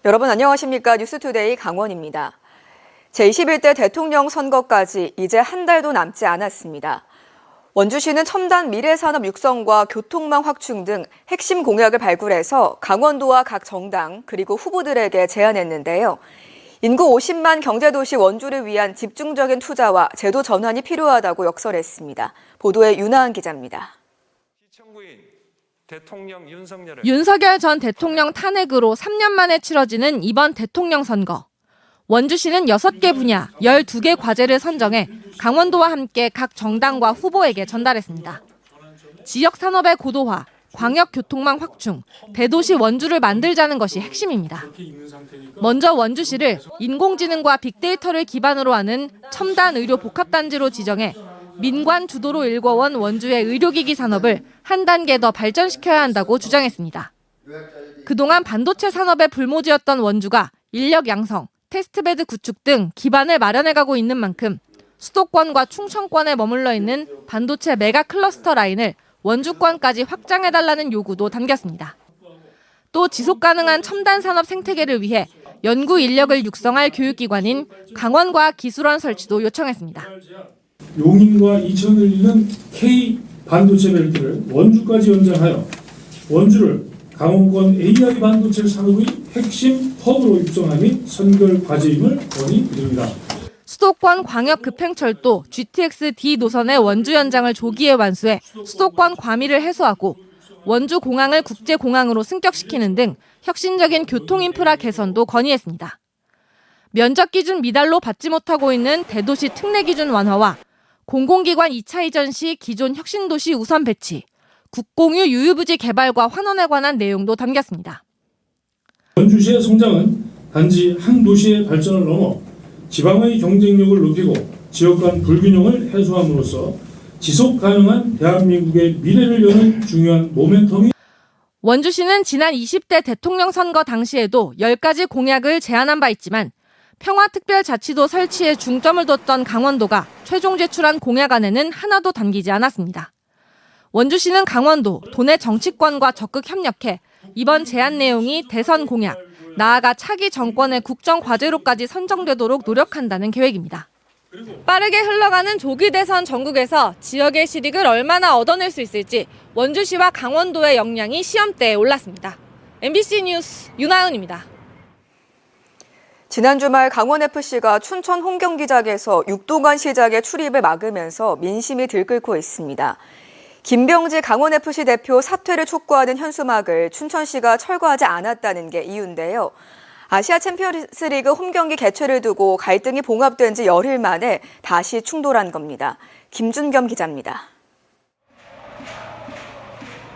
여러분 안녕하십니까? 뉴스투데이 강원입니다. 제21대 대통령 선거까지 이제 한 달도 남지 않았습니다. 원주시는 첨단 미래산업 육성과 교통망 확충 등 핵심 공약을 발굴해서 강원도와 각 정당 그리고 후보들에게 제안했는데요. 인구 50만 경제도시 원주를 위한 집중적인 투자와 제도 전환이 필요하다고 역설했습니다. 보도에 윤하은 기자입니다. 윤석열 전 대통령 탄핵으로 3년 만에 치러지는 이번 대통령 선거. 원주시는 6개 분야, 12개 과제를 선정해 강원도와 함께 각 정당과 후보에게 전달했습니다. 지역 산업의 고도화, 광역 교통망 확충, 대도시 원주를 만들자는 것이 핵심입니다. 먼저 원주시를 인공지능과 빅데이터를 기반으로 하는 첨단 의료 복합단지로 지정해 민관 주도로 일궈온 원주의 의료기기 산업을 한 단계 더 발전시켜야 한다고 주장했습니다. 그동안 반도체 산업의 불모지였던 원주가 인력 양성, 테스트베드 구축 등 기반을 마련해가고 있는 만큼 수도권과 충청권에 머물러 있는 반도체 메가 클러스터 라인을 원주권까지 확장해달라는 요구도 담겼습니다. 또 지속가능한 첨단 산업 생태계를 위해 연구 인력을 육성할 교육기관인 강원과학기술원 설치도 요청했습니다. 용인과 이천을 잇는 K 반도체 벨트를 원주까지 연장하여 원주를 강원권 AI 반도체 산업의 핵심 허브로 육성함이 선결 과제임을 건의드립니다. 수도권 광역급행철도 GTX-D 노선의 원주 연장을 조기에 완수해 수도권 과밀을 해소하고 원주 공항을 국제공항으로 승격시키는 등 혁신적인 교통인프라 개선도 건의했습니다. 면적 기준 미달로 받지 못하고 있는 대도시 특례 기준 완화와 공공기관 2차 이전 시 기존 혁신도시 우선 배치, 국공유 유유부지 개발과 환원에 관한 내용도 담겼습니다. 원주시의 성장은 단지 한 도시의 발전을 넘어 지방의 경쟁력을 높이고 지역 간 불균형을 해소함으로써 지속 가능한 대한민국의 미래를 여는 중요한 모멘텀이 원주시는 지난 20대 대통령 선거 당시에도 10가지 공약을 제안한 바 있지만 평화특별자치도 설치에 중점을 뒀던 강원도가 최종 제출한 공약안에는 하나도 담기지 않았습니다. 원주시는 강원도, 도내 정치권과 적극 협력해 이번 제안 내용이 대선 공약, 나아가 차기 정권의 국정 과제로까지 선정되도록 노력한다는 계획입니다. 빠르게 흘러가는 조기 대선 전국에서 지역의 실익을 얼마나 얻어낼 수 있을지 원주시와 강원도의 역량이 시험대에 올랐습니다. MBC 뉴스 윤하은입니다. 지난 주말 강원FC가 춘천 홍경기장에서 육도관 시작의 출입을 막으면서 민심이 들끓고 있습니다. 김병지 강원FC 대표 사퇴를 촉구하는 현수막을 춘천시가 철거하지 않았다는 게 이유인데요. 아시아 챔피언스리그 홈경기 개최를 두고 갈등이 봉합된 지 열흘 만에 다시 충돌한 겁니다. 김준겸 기자입니다.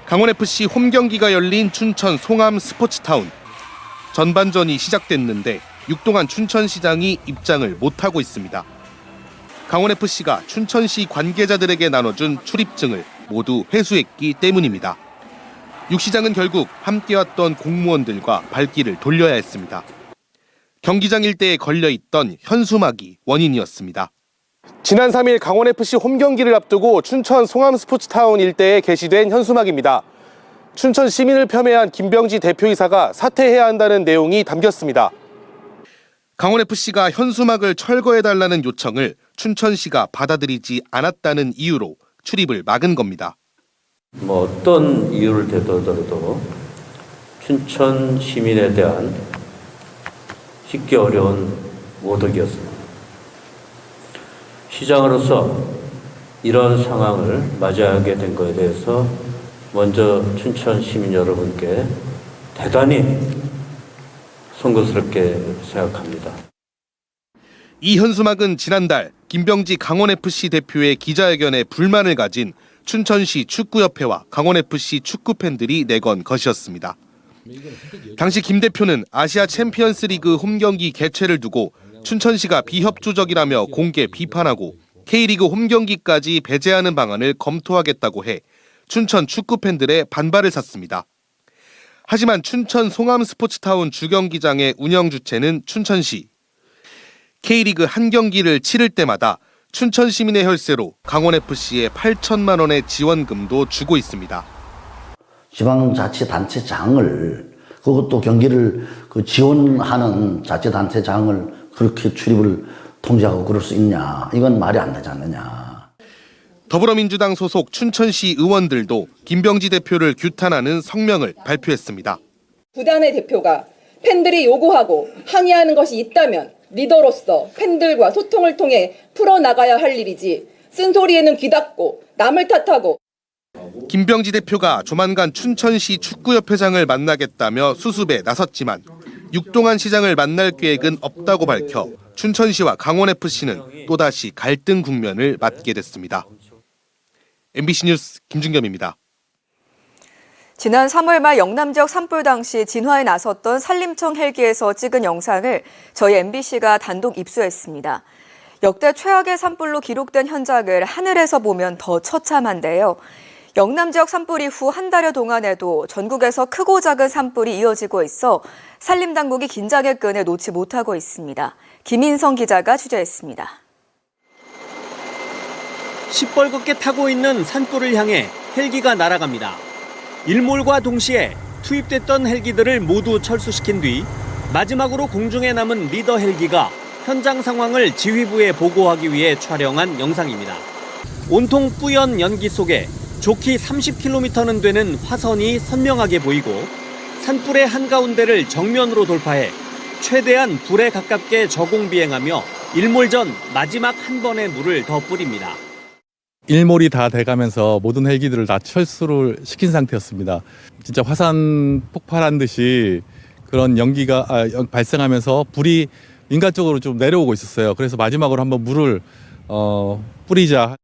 강원FC 홈경기가 열린 춘천 송암 스포츠타운. 전반전이 시작됐는데 육동안 춘천시장이 입장을 못하고 있습니다. 강원FC가 춘천시 관계자들에게 나눠준 출입증을 모두 회수했기 때문입니다. 육 시장은 결국 함께왔던 공무원들과 발길을 돌려야 했습니다. 경기장 일대에 걸려있던 현수막이 원인이었습니다. 지난 3일 강원FC 홈경기를 앞두고 춘천 송암 스포츠타운 일대에 게시된 현수막입니다. 춘천 시민을 폄훼한 김병지 대표이사가 사퇴해야 한다는 내용이 담겼습니다. 강원FC가 현수막을 철거해달라는 요청을 춘천시가 받아들이지 않았다는 이유로 출입을 막은 겁니다. 어떤 이유를 대더라도 춘천 시민에 대한 쉽기 어려운 모독이었습니다. 시장으로서 이런 상황을 맞이하게 된 것에 대해서 먼저 춘천 시민 여러분께 대단히 송구스럽게 생각합니다. 이 현수막은 지난달 김병지 강원FC 대표의 기자회견에 불만을 가진 춘천시 축구협회와 강원FC 축구팬들이 내건 것이었습니다. 당시 김 대표는 아시아 챔피언스리그 홈경기 개최를 두고 춘천시가 비협조적이라며 공개 비판하고 K리그 홈경기까지 배제하는 방안을 검토하겠다고 해 춘천 축구팬들의 반발을 샀습니다. 하지만 춘천 송암 스포츠타운 주경기장의 운영 주체는 춘천시. K리그 한 경기를 치를 때마다 춘천 시민의 혈세로 강원FC에 8천만 원의 지원금도 주고 있습니다. 지방자치단체장을 그것도 경기를 지원하는 자치단체장을 그렇게 출입을 통제하고 그럴 수 있냐. 이건 말이 안 되지 않느냐. 더불어민주당 소속 춘천시 의원들도 김병지 대표를 규탄하는 성명을 발표했습니다. 구단의 대표가 팬들이 요구하고 항의하는 것이 있다면 리더로서 팬들과 소통을 통해 풀어나가야 할 일이지 쓴소리에는 귀 닫고 남을 탓하고. 김병지 대표가 조만간 춘천시 축구협회장을 만나겠다며 수습에 나섰지만 육동한 시장을 만날 계획은 없다고 밝혀 춘천시와 강원FC는 또다시 갈등 국면을 맞게 됐습니다. MBC 뉴스 김준겸입니다. 지난 3월 말 영남 지역 산불 당시 진화에 나섰던 산림청 헬기에서 찍은 영상을 저희 MBC가 단독 입수했습니다. 역대 최악의 산불로 기록된 현장을 하늘에서 보면 더 처참한데요. 영남 지역 산불 이후 한 달여 동안에도 전국에서 크고 작은 산불이 이어지고 있어 산림당국이 긴장의 끈을 놓지 못하고 있습니다. 김인성 기자가 취재했습니다. 시뻘겋게 타고 있는 산불을 향해 헬기가 날아갑니다. 일몰과 동시에 투입됐던 헬기들을 모두 철수시킨 뒤 마지막으로 공중에 남은 리더 헬기가 현장 상황을 지휘부에 보고하기 위해 촬영한 영상입니다. 온통 뿌연 연기 속에 좋기 30km는 되는 화선이 선명하게 보이고 산불의 한가운데를 정면으로 돌파해 최대한 불에 가깝게 저공 비행하며 일몰 전 마지막 한 번의 물을 더 뿌립니다. 일몰이 다 돼가면서 모든 헬기들을 다 철수를 시킨 상태였습니다. 진짜 화산 폭발한 듯이 그런 연기가 발생하면서 불이 인간적으로 좀 내려오고 있었어요. 그래서 마지막으로 한번 물을 뿌리자.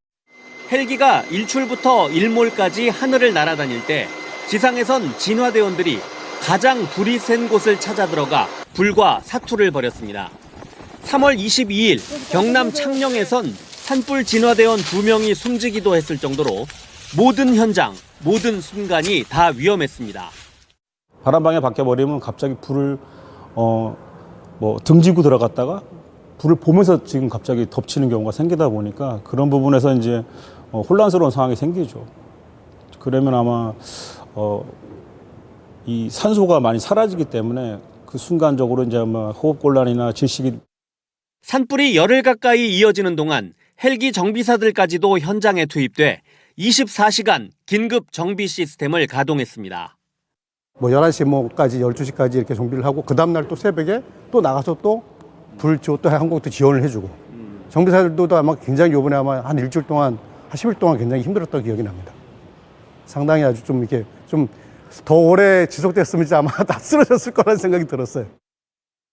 헬기가 일출부터 일몰까지 하늘을 날아다닐 때 지상에선 진화대원들이 가장 불이 센 곳을 찾아 들어가 불과 사투를 벌였습니다. 3월 22일 경남 창녕에선 산불 진화대원 2명이 숨지기도 했을 정도로 모든 현장, 모든 순간이 다 위험했습니다. 바람방에 바뀌어버리면 갑자기 불을 등지고 들어갔다가 불을 보면서 지금 갑자기 덮치는 경우가 생기다 보니까 그런 부분에서 이제 혼란스러운 상황이 생기죠. 그러면 아마 이 산소가 많이 사라지기 때문에 그 순간적으로 이제 아마 호흡곤란이나 질식이. 산불이 열흘 가까이 이어지는 동안 헬기 정비사들까지도 현장에 투입돼 24시간 긴급 정비 시스템을 가동했습니다. 11시까지 12시까지 이렇게 정비를 하고 그 다음날 또 새벽에 또 나가서 또 불 지워 또 한국도 지원을 해주고 정비사들도 아마 굉장히 이번에 아마 한 일주일 동안 한 10일 동안 굉장히 힘들었던 기억이 납니다. 상당히 아주 좀 이렇게 좀 더 오래 지속됐으면 아마 다 쓰러졌을 거라는 생각이 들었어요.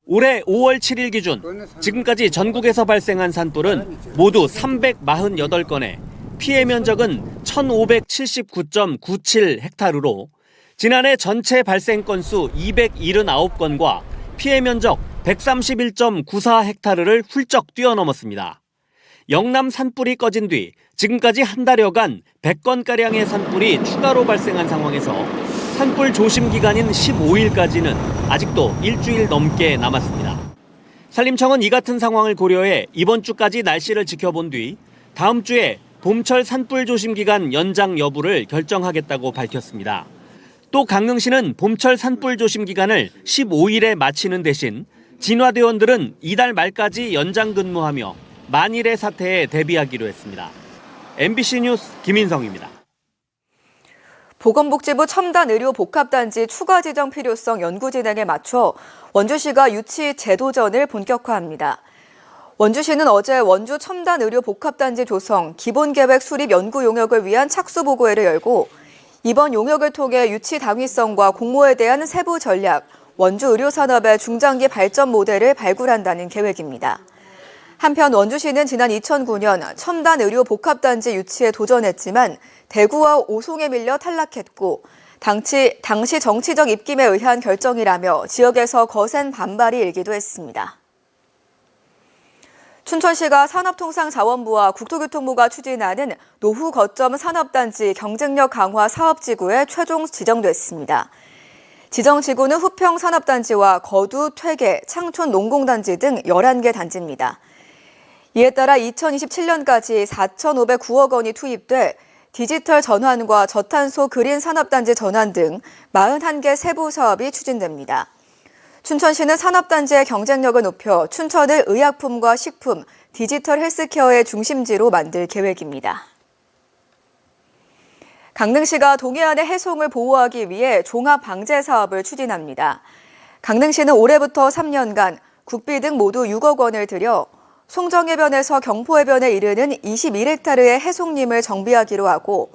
올해 5월 7일 기준 지금까지 전국에서 발생한 산불은 모두 348건에 피해 면적은 1,579.97헥타르로 지난해 전체 발생 건수 279건과 피해 면적 131.94헥타르를 훌쩍 뛰어넘었습니다. 영남 산불이 꺼진 뒤 지금까지 한 달여간 100건가량의 산불이 추가로 발생한 상황에서 산불 조심 기간인 15일까지는 아직도 일주일 넘게 남았습니다. 산림청은 이 같은 상황을 고려해 이번 주까지 날씨를 지켜본 뒤 다음 주에 봄철 산불 조심 기간 연장 여부를 결정하겠다고 밝혔습니다. 또 강릉시는 봄철 산불 조심 기간을 15일에 마치는 대신 진화대원들은 이달 말까지 연장 근무하며 만일의 사태에 대비하기로 했습니다. MBC 뉴스 김인성입니다. 보건복지부 첨단의료복합단지 추가 지정 필요성 연구 진행에 맞춰 원주시가 유치 재도전을 본격화합니다. 원주시는 어제 원주 첨단의료복합단지 조성 기본계획 수립 연구 용역을 위한 착수보고회를 열고 이번 용역을 통해 유치 당위성과 공모에 대한 세부 전략, 원주 의료산업의 중장기 발전 모델을 발굴한다는 계획입니다. 한편 원주시는 지난 2009년 첨단의료복합단지 유치에 도전했지만 대구와 오송에 밀려 탈락했고 당시 정치적 입김에 의한 결정이라며 지역에서 거센 반발이 일기도 했습니다. 춘천시가 산업통상자원부와 국토교통부가 추진하는 노후 거점 산업단지 경쟁력 강화 사업지구에 최종 지정됐습니다. 지정지구는 후평 산업단지와 거두, 퇴계, 창촌 농공단지 등 11개 단지입니다. 이에 따라 2027년까지 4,509억 원이 투입돼 디지털 전환과 저탄소 그린 산업단지 전환 등 41개 세부 사업이 추진됩니다. 춘천시는 산업단지의 경쟁력을 높여 춘천을 의약품과 식품, 디지털 헬스케어의 중심지로 만들 계획입니다. 강릉시가 동해안의 해송을 보호하기 위해 종합 방제 사업을 추진합니다. 강릉시는 올해부터 3년간 국비 등 모두 6억 원을 들여 송정해변에서 경포해변에 이르는 21헥타르의 해송림을 정비하기로 하고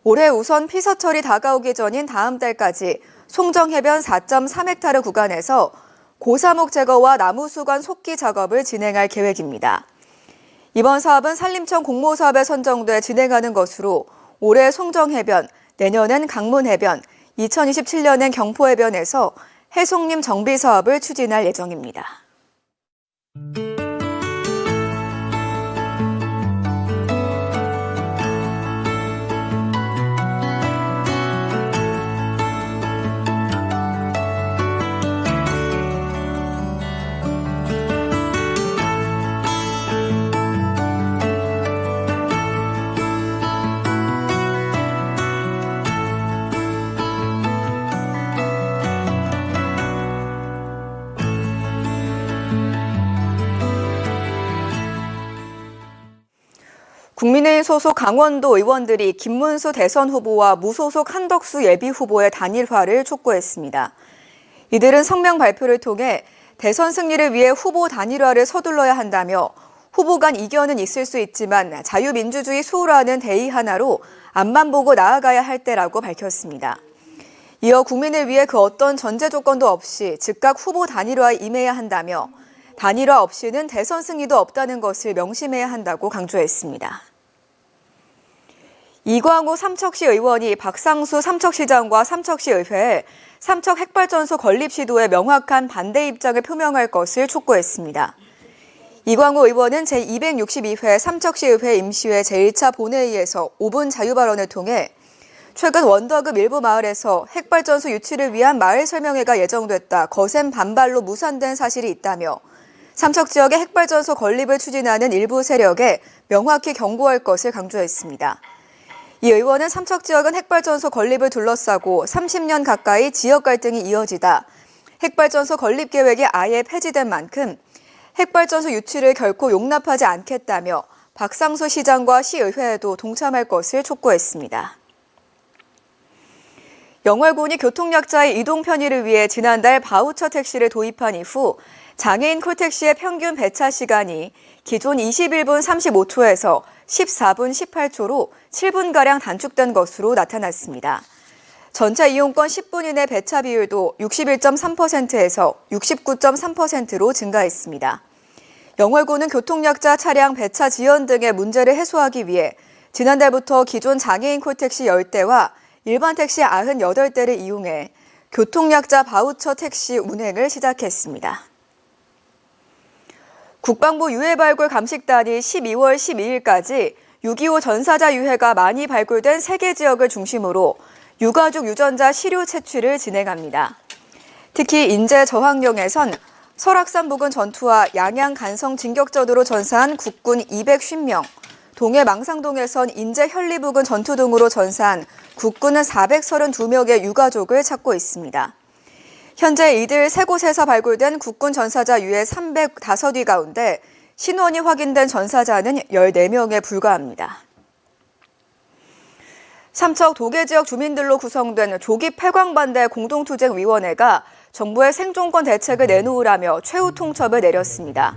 올해 우선 피서철이 다가오기 전인 다음 달까지 송정해변 4.3헥타르 구간에서 고사목 제거와 나무 수관 속기 작업을 진행할 계획입니다. 이번 사업은 산림청 공모사업에 선정돼 진행하는 것으로 올해 송정해변, 내년엔 강문해변, 2027년엔 경포해변에서 해송림 정비 사업을 추진할 예정입니다. 국민의힘 소속 강원도 의원들이 김문수 대선 후보와 무소속 한덕수 예비 후보의 단일화를 촉구했습니다. 이들은 성명 발표를 통해 대선 승리를 위해 후보 단일화를 서둘러야 한다며 후보 간 이견은 있을 수 있지만 자유민주주의 수호라는 대의 하나로 앞만 보고 나아가야 할 때라고 밝혔습니다. 이어 국민을 위해 그 어떤 전제 조건도 없이 즉각 후보 단일화에 임해야 한다며 단일화 없이는 대선 승리도 없다는 것을 명심해야 한다고 강조했습니다. 이광우 삼척시 의원이 박상수 삼척시장과 삼척시 의회에 삼척 핵발전소 건립 시도에 명확한 반대 입장을 표명할 것을 촉구했습니다. 이광우 의원은 제262회 삼척시 의회 임시회 제1차 본회의에서 5분 자유 발언을 통해 최근 원덕읍 일부 마을에서 핵발전소 유치를 위한 마을 설명회가 예정됐다 거센 반발로 무산된 사실이 있다며 삼척 지역의 핵발전소 건립을 추진하는 일부 세력에 명확히 경고할 것을 강조했습니다. 이 의원은 삼척 지역은 핵발전소 건립을 둘러싸고 30년 가까이 지역 갈등이 이어지다 핵발전소 건립 계획이 아예 폐지된 만큼 핵발전소 유치를 결코 용납하지 않겠다며 박상수 시장과 시의회에도 동참할 것을 촉구했습니다. 영월군이 교통약자의 이동 편의를 위해 지난달 바우처 택시를 도입한 이후 장애인 콜택시의 평균 배차 시간이 기존 21분 35초에서 14분 18초로 7분가량 단축된 것으로 나타났습니다. 전체 이용권 10분 이내 배차 비율도 61.3%에서 69.3%로 증가했습니다. 영월군은 교통약자 차량 배차 지연 등의 문제를 해소하기 위해 지난달부터 기존 장애인 콜택시 10대와 일반 택시 98대를 이용해 교통약자 바우처 택시 운행을 시작했습니다. 국방부 유해발굴 감식단이 12월 12일까지 6.25 전사자 유해가 많이 발굴된 3개 지역을 중심으로 유가족 유전자 시료 채취를 진행합니다. 특히 인제 저항령에선 설악산 부근 전투와 양양 간성 진격전으로 전사한 국군 250명, 동해 망상동에선 인제 현리 부근 전투 등으로 전사한 국군은 432명의 유가족을 찾고 있습니다. 현재 이들 세 곳에서 발굴된 국군 전사자 유해 305위 가운데 신원이 확인된 전사자는 14명에 불과합니다. 삼척 도계 지역 주민들로 구성된 조기 폐광반대 공동투쟁위원회가 정부의 생존권 대책을 내놓으라며 최후 통첩을 내렸습니다.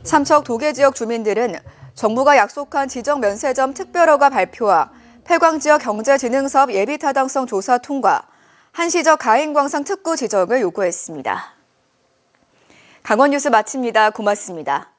삼척 도계 지역 주민들은 정부가 약속한 지정 면세점 특별허가 발표와 폐광지역 경제진흥사업 예비타당성 조사 통과, 한시적 가인광산 특구 지정을 요구했습니다. 강원 뉴스 마칩니다. 고맙습니다.